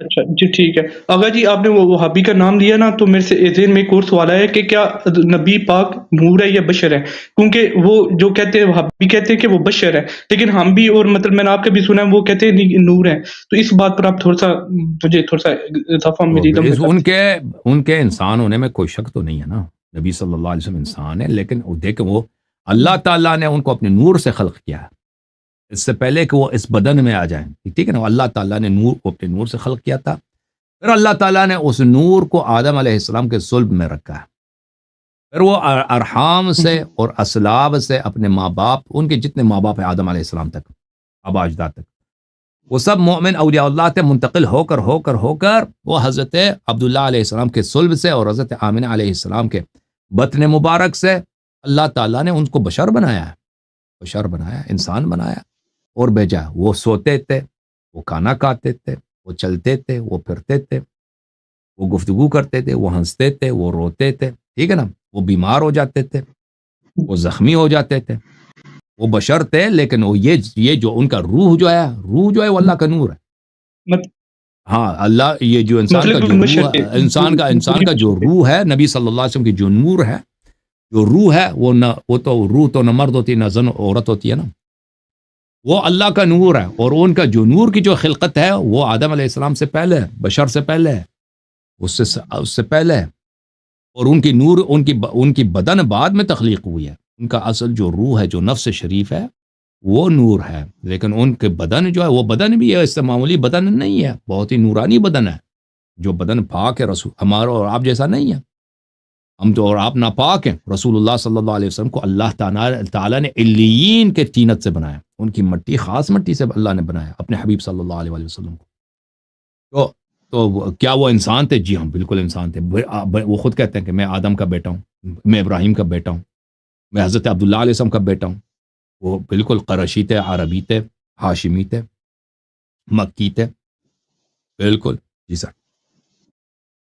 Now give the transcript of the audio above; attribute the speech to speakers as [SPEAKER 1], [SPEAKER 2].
[SPEAKER 1] اچھا جی ٹھیک ہے۔ آغا جی آپ نے وہ وہابی کا نام لیا نا تو میرے سے ذہن میں ایک اور سوال آیا کہ کیا نبی پاک نور ہے یا بشر ہے؟ کیونکہ وہ جو کہتے ہیں وہابی کہتے ہیں کہ وہ بشر ہے، لیکن ہم بھی اور مطلب میں نے آپ کا بھی سنا ہے وہ کہتے ہیں نہیں نور ہے۔ تو اس بات پر آپ تھوڑا-سا مجھے تھوڑا-سا اضافہ
[SPEAKER 2] تو
[SPEAKER 1] مزید میں کر
[SPEAKER 2] ان کے انسان ہونے میں کوئی شک تو نہیں ہے نا، نبی صلی اللہ علیہ وسلم انسان ہے، لیکن دیکھیں وہ اللہ تعالیٰ نے ان کو اپنے نور سے خلق کیا ہے، اس سے پہلے کہ وہ اس بدن میں آ جائیں، ٹھیک ہے نا، اللہ تعالیٰ نے نور کو اپنے نور سے خلق کیا تھا، پھر اللہ تعالیٰ نے اس نور کو آدم علیہ السلام کے صلب میں رکھا ہے، پھر وہ ارحام سے اور اسلاب سے اپنے ماں باپ، ان کے جتنے ماں باپ ہیں آدم علیہ السلام تک، آبا اجداد تک، وہ سب مومن اولیاء اللہ تھے، منتقل ہو کر وہ حضرت عبداللہ علیہ السلام کے صلب سے اور حضرت آمنہ علیہ السلام کے بطن مبارک سے اللہ تعالیٰ نے ان کو بشر بنایا ہے، بشر بنایا، انسان بنایا اور بھیجا۔ وہ سوتے تھے، وہ کھانا کھاتے تھے، وہ چلتے تھے، وہ پھرتے تھے، وہ گفتگو کرتے تھے، وہ ہنستے تھے، وہ روتے تھے، ٹھیک ہے نا، وہ بیمار ہو جاتے تھے، وہ زخمی ہو جاتے تھے، وہ بشر تھے، لیکن وہ یہ جو ان کا روح جو ہے وہ اللہ کا نور ہے۔
[SPEAKER 1] مط
[SPEAKER 2] ہاں اللہ، یہ جو انسان کا
[SPEAKER 1] مطلب
[SPEAKER 2] جو
[SPEAKER 1] بشر
[SPEAKER 2] روح
[SPEAKER 1] تھے،
[SPEAKER 2] ہے، انسان کا جو
[SPEAKER 1] بشر تھے۔
[SPEAKER 2] روح ہے، نبی صلی اللہ علیہ وسلم کی جو نور ہے، جو روح ہے وہ تو روح تو نہ مرد ہوتی نہ زن عورت ہوتی ہے نا، وہ اللہ کا نور ہے، اور ان کا جو نور کی جو خلقت ہے وہ آدم علیہ السلام سے پہلے ہے، بشر سے پہلے ہے، اس سے پہلے ہے، اور ان کی نور ان کی بدن بعد میں تخلیق ہوئی ہے، ان کا اصل جو روح ہے، جو نفس شریف ہے وہ نور ہے، لیکن ان کے بدن جو ہے وہ بدن بھی ہے، اس سے معمولی بدن نہیں ہے، بہت ہی نورانی بدن ہے، جو بدن پاک ہے، رسول ہمارا اور آپ جیسا نہیں ہے، ہم تو اور آپ ناپاک ہیں، رسول اللہ صلی اللہ علیہ وسلم کو اللہ تعالیٰ نے علیین کے طینت سے بنایا، ان کی مٹی خاص مٹی سے اللہ نے بنایا اپنے حبیب صلی اللہ علیہ وسلم کو، کیا وہ انسان تھے؟ جی ہم بالکل انسان تھے، وہ خود کہتے ہیں کہ میں آدم کا بیٹا ہوں، میں ابراہیم کا بیٹا ہوں، میں حضرت عبداللہ علیہ السلام کا بیٹا ہوں، وہ بالکل قریشی تھے، عربی تھے، ہاشمی تھے، مکی تھے، بالکل، جی سر۔